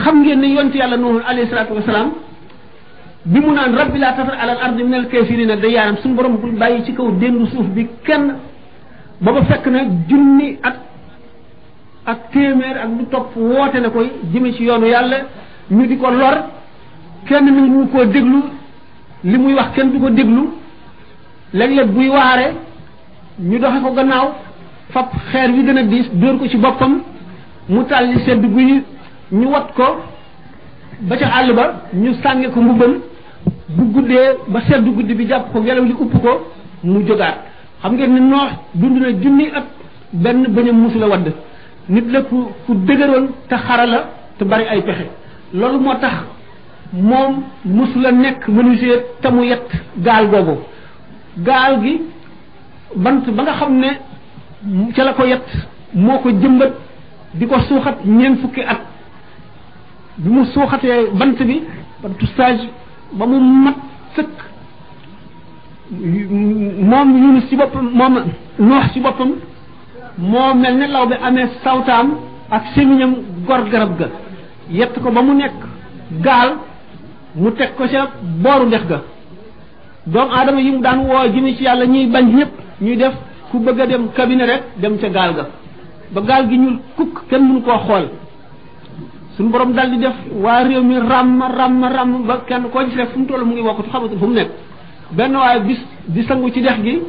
xam ngeen ne yonent yàlla Nuux alayhi salaatu wasalaam bi mu naan rabbi laa tasar alal ardi minal kaafiriina dayyaaran suñu borom bul bàyyi ci kaw déndu suuf bi kenn booba fekk na junni ak téeméer ak lu topp woote na koy jëme ci yoonu yàlla ñu di ko lor kenn ni ñu koo déglu li muy wax kenn du ko déglu léeg-léeg buy waare ñu doxe ko gannaaw fab xeer wi gën a diis dóor ko ci boppam mu tàlli sedd guy ñu wat ko ba ca àll ba ñu sànge ko mbubbam bu guddee ba sedd guddi bi jàpp ko ngelaw li upp ko mu jógaat xam ngeen ne Noox dund na junni at benn bañam musula wadd nit la ku dëgëroon te xarala te bari ay pexe loolu moo tax moom musula nekk menuisier te mu yett gaal googu gaal gi bant ba nga xam ne ca la ko yett moo ko jëmbat di ko suuxat ñeent fukki at bi mu suuxatee bant bi bantu stage ba mu mat sëkk moom Yunus ci boppam moom Noox ci boppam moo mel ne law bi amee sawtaam ak semiñam gor garab ga yett ko ba mu nekk gaal mu teg ko ca booru ndex ga doomu aadama yi mu daan woo jëme ci yàlla ñuy bañ ñëpp ñuy def ku bëgg a dem cabinet rek dem ca gaal ga ba gaal gi ñuul kukk kenn mënu koo xool suñu borom dal di def waa réew mi ràmm ba kenn koo gis rek fu mu toll mu ngi wokkatu xamatu fu mu nekk benn waaye bis di sangu ci dex gi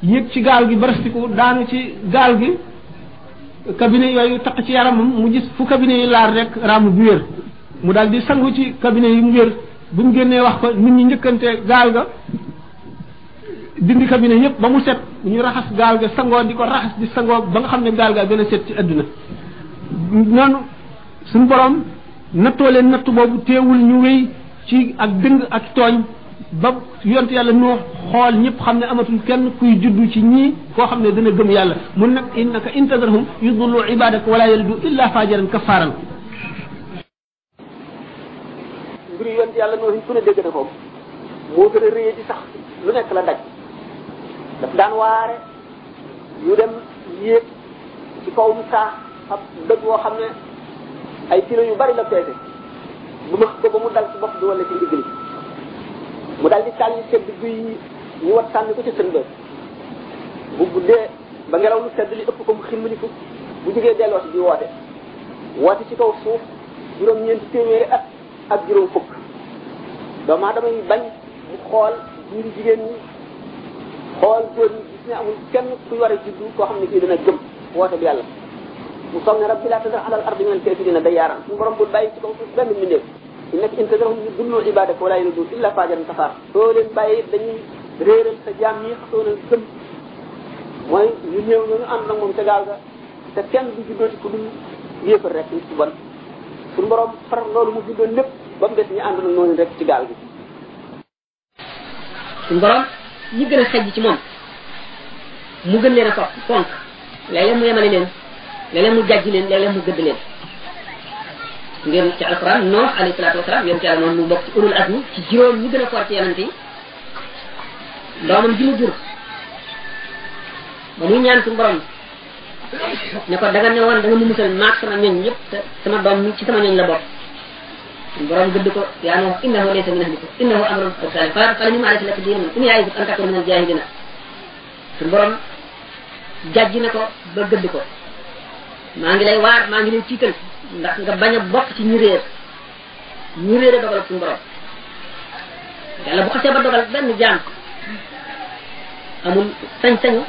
yéeg ci gaal gi barastiku daanu ci gaal gi cabinet yooyu taq ci yaramam mu gis fu cabinet yi laar rek ràmm bu wér mu daal di sangu ci cabinet yi mu wér bu ñu génnee wax ko nit ñi njëkkante gaal ga dindi cabinet yëpp ba mu set ñu raxas gaal ga sangoo di ko raxas di sangoo ba nga xam ne gaal gaa gën a set ci àdduna noonu suñu borom nattoo leen natt boobu teewul ñu wéy ci ak dëng ak tooñ ba yonte yàlla noo xool ñëpp xam ne amatul kenn kuy juddu ci ñii koo xam ne dana gëm yàlla mun nag innaka intadarhum yudullu ibadaka wala yalidu illa fajaran kafaran mbiri yonte yàlla noo ku ne dégg na ko moo gën a réye di sax lu nekk la daj daf daan waare yu dem yéeg ci kaw mu saa ab dëgg woo xam ne ay kilo yu bari la peese bu max ko ba mu dal ci bopp bi wala ci ndigg li mu dal di tàlli sedd guy ñu wat sànni ko ca sën ba bu guddee ba ngelaw lu sedd li ëpp ko mu ximmaliku bu jógee delloo si di woote ci kaw suuf juróom-ñeenti téeméeri at ak juróom fukk doomu aadama yi bañ mu xool biir jigéen ñi xool góor ñi gis ne amul kenn kuy war a juddu koo xam ne kii dina gëm woote bi yàlla mu soog ne rabbi laa tadar alal ardi minal kaafiriina dayyaaran suñu borom bul bàyyi ci kaw suuf benn mbindeef innaka in tadarhum yudillu ibadaka wala yalidu illa fajaran kafaar soo leen bàyyi dañuy réeral sa jaam ñi xasoon a gëm mooy ñu néew ñu ànd nag moom ca gaal ga te kenn du juddooti ku dul yéefar rek nit ci bon suñu borom far loolu mu juddoon lépp ba mu des ñu ànd nag noonu rek ci gaal gi suñu borom ñi gën a xejj ci moom mu gën leen a topp fonk léeg-léeg mu yemale leen léeg-léeg mu jàjj leen léeg-léeg mu gëdd leen ngeen ci alquran Noox alayhi salaatu wasalaam yéen ci yàlla noonu mu bokk ci ulul azmi ci juróom ñi gën a fort ci yonent yi doomam ji mu jur ba muy ñaan suñu borom ne ko danga ne woon da nga mu musal maag sama ñoñ yëpp te sama doom mi ci sama ñoñ la bokk suñu borom gëdd ko yaa Noox innahu laysa min ahlika innahu amrun salih fala mimma laysa laka bihi ilmun inni a'izuka an takuna min al-jahilina suñu borom jàjj na ko ba gëdd ko maa ngi lay waar maa ngi lay tiital ndax nga bañ a bokk ci ñu réer a dogal suñu borom yàlla bu xasee ba dogal benn jaam amul sañ-sañu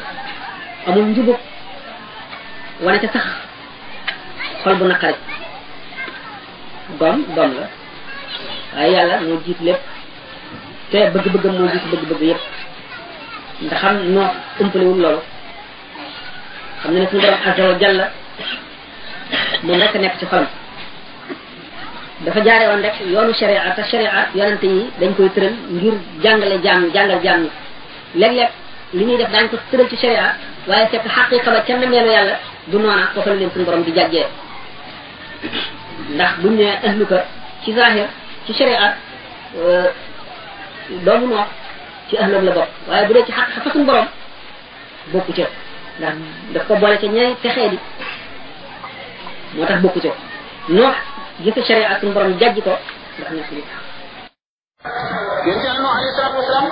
amul njubug wane ca sax xol bu naqari doom la waaye yàlla moo jiit lépp te bëgg-bëggam moo jiit bëgg-bëgg yépp ndax xam noo umpalewul loolu xam ne ne suñu borom azza wa jalla moom rek nekk ci xolam dafa jaare woon rek yoonu sharia te sharia yonente yi dañ koy tëral ngir jàngal jaam ñi léeg-léeg li ñuy def daañu ko tëral ci sharia waaye fekk xaqiqa ba ca nameelu yàlla du noona foofu la leen suñu borom di jàggee ndax buñ ne ahluka ci zahir ci sharia doomu Noox ci ahlam la bokk waaye bu dee ci xaqiqa fa suñu borom bokku ca ndax daf ko boole ca ñay texee di moo tax bokku ca Noox jëfe sharia ak suñu borom jàjji ko ndax nekk li yéen ci Nuh alayhi salaatu wasalaam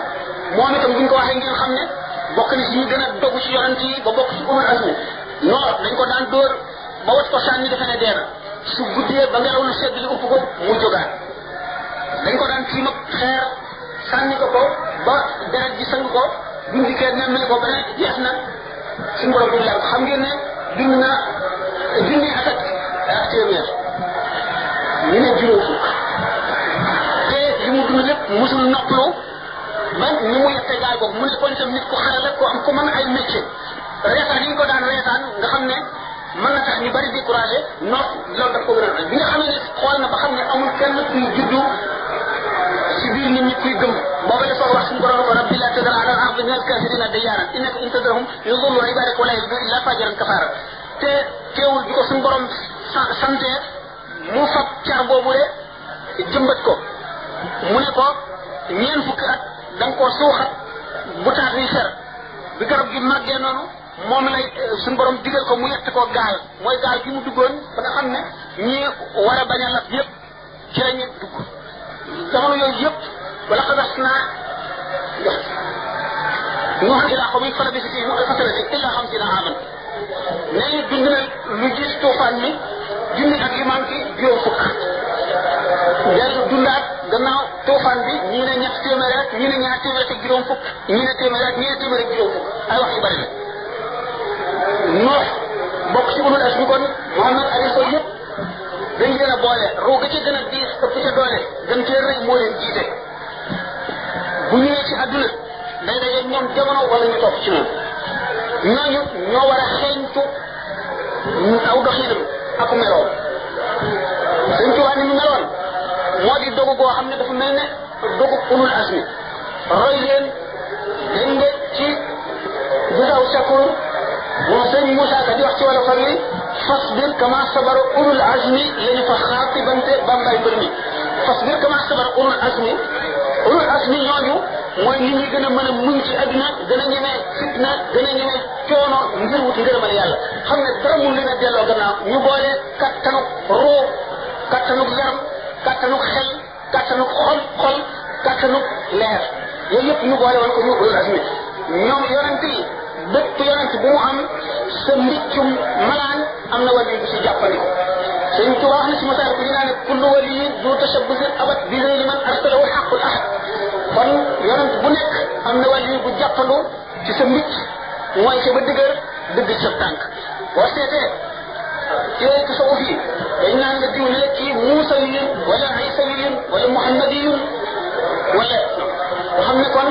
moom itam buñ ko waxee ngeen xam ne bokk na ci ñi gën a dogu ci yonent yi ba bokk ci ulul azmi non dañ ko daan dóor ba wat ko sànni defe ne dee na su guddee ba ngelaw lu sedd li upp ko mu jógaat dañ ko daan tiim ak xeer sànni ko ba deret ji sang ko buñ dikkee nemmali ko ba ne jeex na suñu borom bu leer xam ngeen ne dund na junni at ak téeméer ñu ne juróom fukk te li mu dund lépp musul noppalu ba ni mu yette gaal boobu mu ne kon itam nit ku xarale ko am ko mën ay métier reetaan yi ñu ko daan reetaan nga xam ne mën na tax ñu bari découragé noot loolu daf ko gën a bi nga xam ne xool na ba xam ne amul kenn kuy juddu ci biir nit ñi kuy gëm booba dafa wax suñu borom rabbi la tadar ala al-ardi min al-kafirina dayyaran innaka in tadarhum yudillu ibadak wa la yalidu illa fajiran kafara te teewul bi ko suñu borom sante mu fab car boobu de jëmbat ko mu ne ko ñeen fukki at da nga koo suuxat bu taat wi fer bi garab gi màggee noonu moom lay suñu borom digal ko mu yett ko gaal mooy gaal gi mu duggoon ba nga xam ne ñi war a bañ a lab yëpp ci la ñu dugg jamono yooyu yëpp wala xadas naa nuuhan ilaa qawmihi falabisa fiihim alfa sanatin illaa xamsiina aaman nee ñu dund na lu gis tuufaan mi junni ak yu manqué juróom fukk dellu dundaat gannaaw tuufaan bi ñii ne ñett téeméer ak ñii ne ñaar téeméer ak juróom fukk ñii ne téeméer ak ñii ne téeméer ak juróom fukk ay wax yu bari la noox bokk ci ulul azmi kon Muhammad alayhi ko yëpp dañ leen a boole ruu ga ca gën a diis ëpp ca doole gën cee rëy moo leen jiite bu ñëwee ci àdduna day daje ñoom jamono wala ñu topp ci moom ñooñu ñoo war a xeeñtu aw doxinam ak meloom Sëñ Tuubaa ni mu meloon moo di dogu goo xam ne dafa mel ne dogu ulul azmi roy leen dañ nga ci gisaw shakur moom sëñ Moussa Ka di wax ci wala far wi fasbir kama sabara ulul azmi lañu fa xaatibante bambay mbër mi fasbir kama sabara ulul azmi ñooñu mooy nit ñi gën a mën a muñ ci adduna gën a ñemee fitna gën a ñemee coono ngir wut ngërëmal yàlla xam ne dara mun leen a delloo gannaaw ñu boole kattanuk roo kattanuk yaram kattanuk xel kattanuk xol kattanuk leer yooyu yëpp ñu boole woon ko ñu ulul azmi ñoom yonent yi bépp yonent bu mu am sa mbiccum malaan am na wàllu bu ci jàppandiko sëñ Tuubaa wax na ci masaal ku ñu naan kullu waliyin du tashabbusin abat bi li man arsalahu xaqul ahad kon yonent bu nekk am na wàllu bu jàppandu ci sa mbicc mooy sa ba dëgër dëgg sa tànk boo seetee ci tasawuf yi dañ naan la diw ne kii muusawiyun wala isawiyun wala muhammadiyun wala nga xam ne kon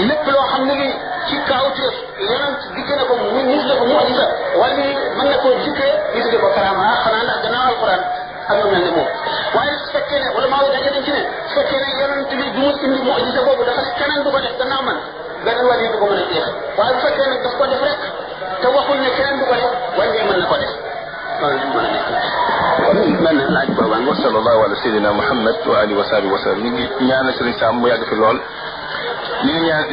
lépp loo xam ne li ci kaawteef yonent dikke na ko mu nis la ko mu'jiza wala mën na koo jikkee ñu tudde ko karaama xanaa ndax gannaaw alquran ak lu mel ne moom waaye su fekkee ne wala maa ngi daje nañ ci ne su fekkee ne yonent bi du mu indi mu'jiza boobu dafa ne keneen du ko def gannaaw man beneen wàll yi du ko mën a jeex waaye bu fekkee ne daf ko def rek te waxul ne keneen du ko def wàll yi mën na ko def man laaj booba wa sallallahu ala sayyidina Muhammad wa alihi wa sahbihi wa sallam ñu ngi ñaanal Sëriñ Sam mu yàgg fi lool ñu ngi ñaan